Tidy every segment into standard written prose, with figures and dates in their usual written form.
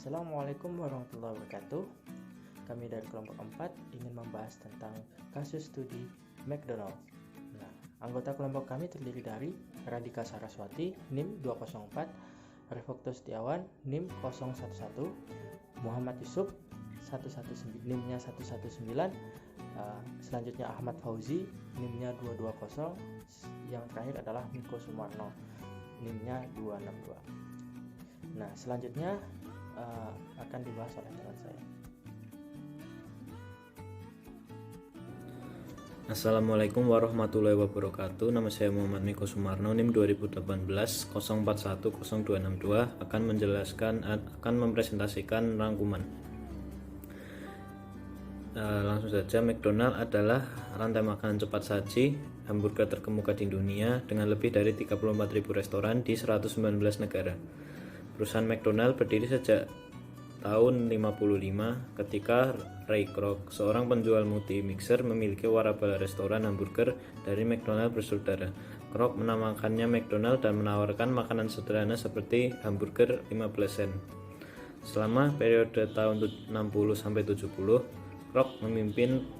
Assalamualaikum warahmatullahi wabarakatuh. Kami dari kelompok 4 ingin membahas tentang kasus studi McDonald. Nah, anggota kelompok kami terdiri dari Radhika Saraswati, NIM 204, Refokto Setiawan, NIM 011, Muhammad Yusuf, NIM-nya 119, selanjutnya Ahmad Fauzi, NIM-nya 220, yang terakhir adalah Miko Sumarno, NIM-nya 262. Nah, selanjutnya akan dibahas oleh teman saya. Assalamualaikum warahmatullahi wabarakatuh. Nama saya Muhammad Miko Sumarno, NIM 2018 04100262, akan mempresentasikan rangkuman. Langsung saja, McDonald adalah rantai makanan cepat saji hamburger terkemuka di dunia dengan lebih dari 34.000 restoran di 119 negara. Perusahaan McDonald berdiri sejak tahun 55 ketika Ray Kroc, seorang penjual multi-mixer, memiliki warabala restoran hamburger dari McDonald bersaudara. Kroc menamakannya McDonald dan menawarkan makanan sederhana seperti hamburger 15 sen. Selama periode tahun 60-70, Kroc memimpin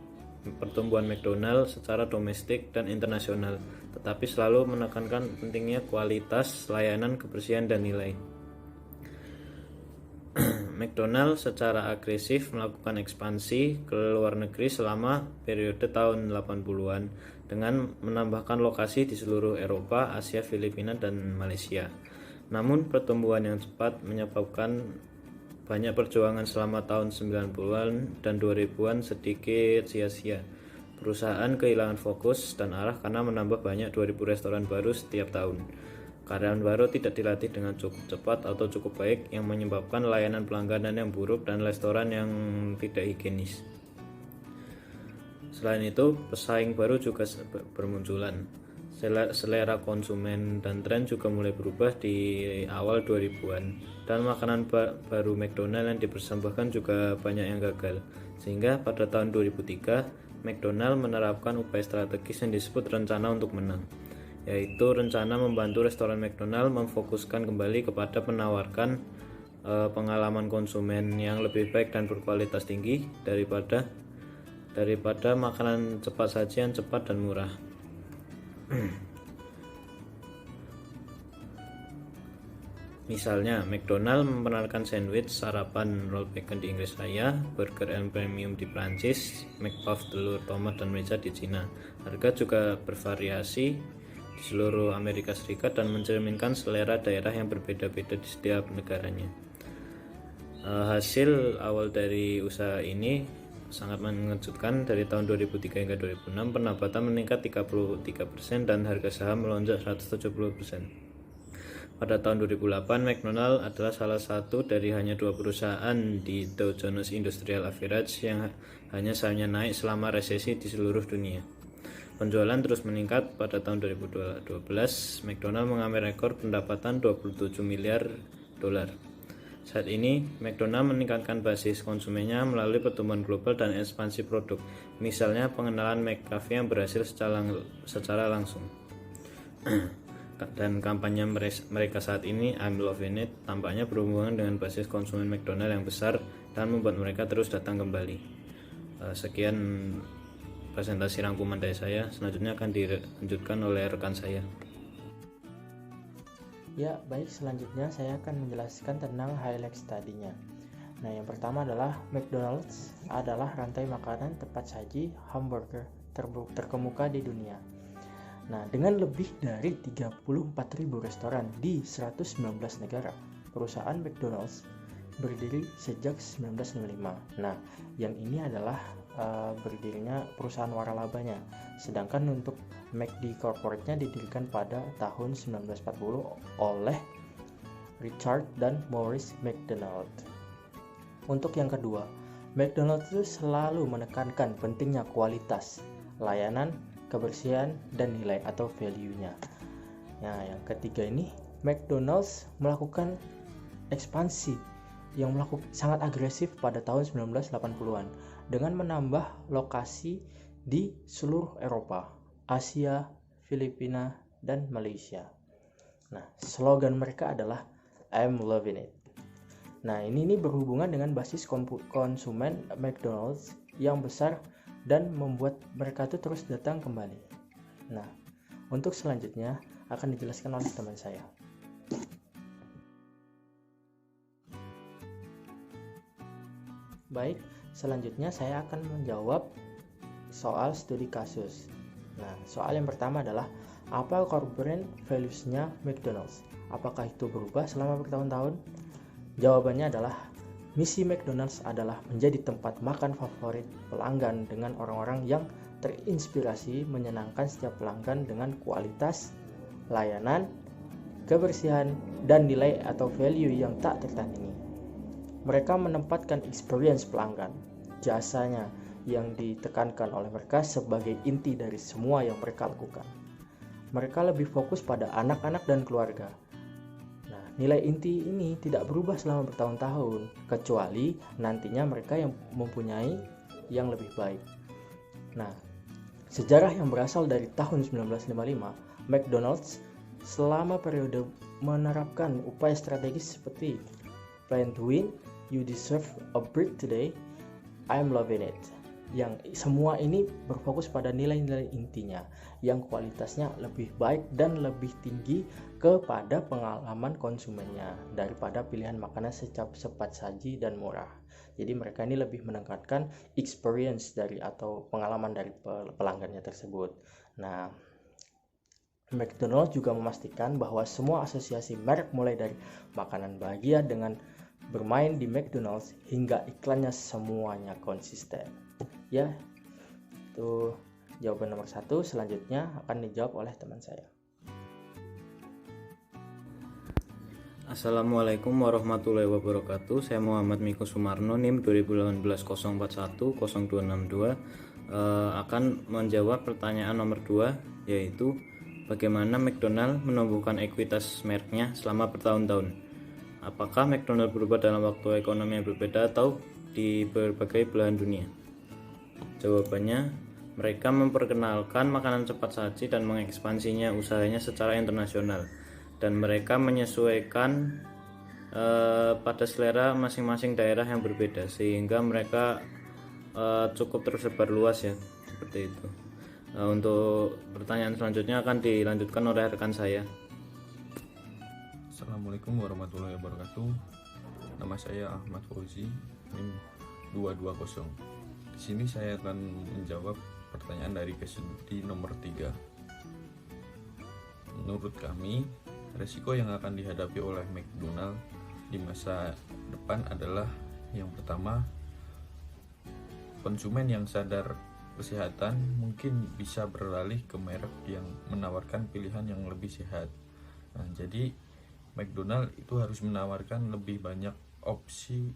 pertumbuhan McDonald secara domestik dan internasional, tetapi selalu menekankan pentingnya kualitas, layanan, kebersihan, dan nilai. McDonald secara agresif melakukan ekspansi ke luar negeri selama periode tahun 80-an dengan menambahkan lokasi di seluruh Eropa, Asia, Filipina, dan Malaysia. Namun pertumbuhan yang cepat menyebabkan banyak perjuangan selama tahun 90-an dan 2000-an sedikit sia-sia. Perusahaan kehilangan fokus dan arah karena menambah banyak 2000 restoran baru setiap tahun. Karyawan baru tidak dilatih dengan cukup cepat atau cukup baik, yang menyebabkan layanan pelanggan yang buruk dan restoran yang tidak higienis. Selain itu, pesaing baru juga bermunculan. Selera konsumen dan tren juga mulai berubah di awal 2000-an, dan makanan baru McDonald yang dipersembahkan juga banyak yang gagal. Sehingga pada tahun 2003, McDonald menerapkan upaya strategis yang disebut rencana untuk menang, yaitu rencana membantu restoran McDonald memfokuskan kembali kepada menawarkan pengalaman konsumen yang lebih baik dan berkualitas tinggi daripada makanan cepat saji yang cepat dan murah. Misalnya, McDonald memperkenalkan sandwich sarapan roll bacon di Inggris Raya, burger and premium di Prancis, McPuff telur, tomat, dan merica di Cina. Harga juga bervariasi di seluruh Amerika Serikat dan mencerminkan selera daerah yang berbeda-beda di setiap negaranya. Hasil awal dari usaha ini sangat mengejutkan. Dari tahun 2003 hingga 2006, pendapatan meningkat 33% dan harga saham melonjak 170%. Pada tahun 2008, McDonald adalah salah satu dari hanya 2 perusahaan di Dow Jones Industrial Average yang hanya sahamnya naik selama resesi di seluruh dunia. Penjualan terus meningkat. Pada tahun 2012, McDonald mengambil rekor pendapatan 27 miliar dolar. Saat ini, McDonald meningkatkan basis konsumennya melalui pertumbuhan global dan ekspansi produk. Misalnya, pengenalan McCafe yang berhasil secara langsung. Dan kampanye mereka saat ini, I'm Loving It, tampaknya berhubungan dengan basis konsumen McDonald yang besar dan membuat mereka terus datang kembali. Sekian presentasi rangkuman dari saya. Selanjutnya akan dilanjutkan oleh rekan saya. Ya, baik, selanjutnya saya akan menjelaskan tentang highlight studinya. Nah, yang pertama adalah McDonald's adalah rantai makanan cepat saji hamburger terkemuka di dunia. Nah, dengan lebih dari 34.000 restoran di 119 negara, perusahaan McDonald's berdiri sejak 1955. Nah, yang ini adalah berdirinya perusahaan waralabanya. Sedangkan untuk McD Corporate-nya didirikan pada tahun 1940 oleh Richard dan Maurice McDonald. Untuk yang kedua, McDonald's itu selalu menekankan pentingnya kualitas, layanan, kebersihan, dan nilai atau value-nya. Nah, yang ketiga ini, McDonald's melakukan ekspansi yang sangat agresif pada tahun 1980-an dengan menambah lokasi di seluruh Eropa, Asia, Filipina, dan Malaysia. Nah, slogan mereka adalah I'm Loving It. Nah, ini berhubungan dengan basis konsumen McDonald's yang besar dan membuat mereka tuh terus datang kembali. Nah, untuk selanjutnya akan dijelaskan oleh teman saya. Baik, selanjutnya saya akan menjawab soal studi kasus. Nah, soal yang pertama adalah apa core brand values-nya McDonald's? Apakah itu berubah selama bertahun-tahun? Jawabannya adalah misi McDonald's adalah menjadi tempat makan favorit pelanggan dengan orang-orang yang terinspirasi menyenangkan setiap pelanggan dengan kualitas, layanan, kebersihan, dan nilai atau value yang tak tertandingi. Mereka menempatkan experience pelanggan, jasanya yang ditekankan oleh mereka sebagai inti dari semua yang mereka lakukan. Mereka lebih fokus pada anak-anak dan keluarga. Nilai inti ini tidak berubah selama bertahun-tahun, kecuali nantinya mereka yang mempunyai yang lebih baik. Nah, sejarah yang berasal dari tahun 1955, McDonald's selama periode menerapkan upaya strategis seperti Plan to Win, You Deserve a Break Today, I'm Loving It. Yang semua ini berfokus pada nilai-nilai intinya yang kualitasnya lebih baik dan lebih tinggi kepada pengalaman konsumennya daripada pilihan makanan cepat saji dan murah. Jadi mereka ini lebih menekankan experience dari atau pengalaman dari pelanggannya tersebut. Nah, McDonald's juga memastikan bahwa semua asosiasi merek mulai dari makanan bahagia dengan bermain di McDonald's hingga iklannya semuanya konsisten. Ya, itu jawaban nomor 1. Selanjutnya akan dijawab oleh teman saya. Assalamualaikum warahmatullahi wabarakatuh. Saya Muhammad Miko Sumarno, NIM 2018-041-0262, akan menjawab pertanyaan nomor 2, yaitu bagaimana McDonald menumbuhkan ekuitas mereknya selama bertahun-tahun. Apakah McDonald berubah dalam waktu ekonomi yang berbeda atau di berbagai belahan dunia? Jawabannya, mereka memperkenalkan makanan cepat saji dan mengekspansinya usahanya secara internasional, dan mereka menyesuaikan pada selera masing-masing daerah yang berbeda, sehingga mereka cukup tersebar luas ya, seperti itu. Untuk pertanyaan selanjutnya akan dilanjutkan oleh rekan saya. Assalamualaikum warahmatullahi wabarakatuh. Nama saya Ahmad Fauzi, NIM 220. Di sini saya akan menjawab pertanyaan dari studi nomor 3. Menurut kami, resiko yang akan dihadapi oleh McDonald di masa depan adalah yang pertama, konsumen yang sadar kesehatan mungkin bisa beralih ke merek yang menawarkan pilihan yang lebih sehat. Nah, jadi McDonald itu harus menawarkan lebih banyak opsi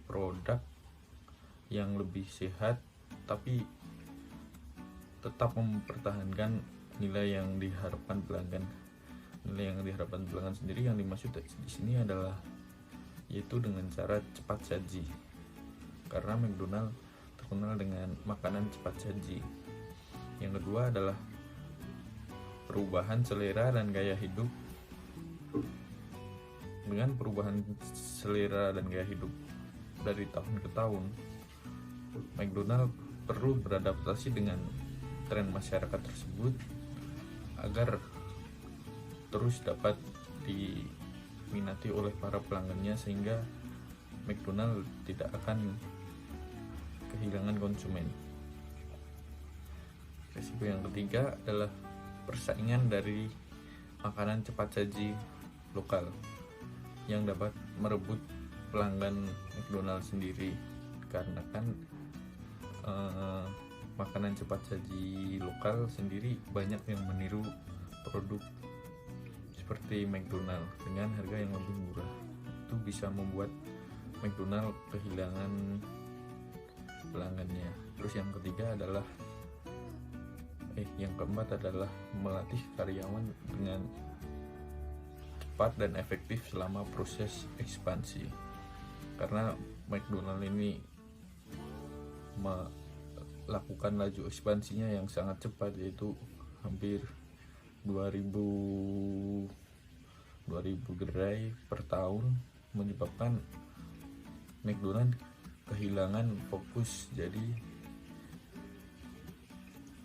produk yang lebih sehat, tapi tetap mempertahankan nilai yang diharapkan pelanggan. Nilai yang diharapkan pelanggan sendiri yang dimaksud di sini adalah yaitu dengan cara cepat saji. Karena McDonald terkenal dengan makanan cepat saji. Yang kedua adalah perubahan selera dan gaya hidup. Dengan perubahan selera dan gaya hidup dari tahun ke tahun, McDonald perlu beradaptasi dengan tren masyarakat tersebut agar terus dapat diminati oleh para pelanggannya, sehingga McDonald tidak akan kehilangan konsumen. Risiko yang ketiga adalah persaingan dari makanan cepat saji lokal yang dapat merebut pelanggan McDonald sendiri, karena kan makanan cepat saji lokal sendiri banyak yang meniru produk seperti McDonald dengan harga yang lebih murah. Itu bisa membuat McDonald kehilangan pelanggannya. Terus yang ketiga adalah yang keempat adalah melatih karyawan dengan cepat dan efektif selama proses ekspansi, karena McDonald ini melakukan laju ekspansinya yang sangat cepat, yaitu hampir 2000 gerai per tahun, menyebabkan McDonald kehilangan fokus. Jadi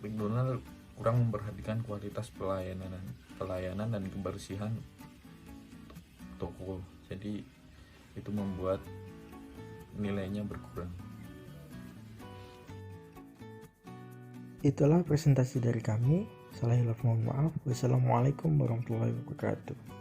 McDonald kurang memperhatikan kualitas pelayanan dan kebersihan toko. Jadi itu membuat nilainya berkurang. Itulah presentasi dari kami. Salah hilaf mohon maaf. Wassalamualaikum warahmatullahi wabarakatuh.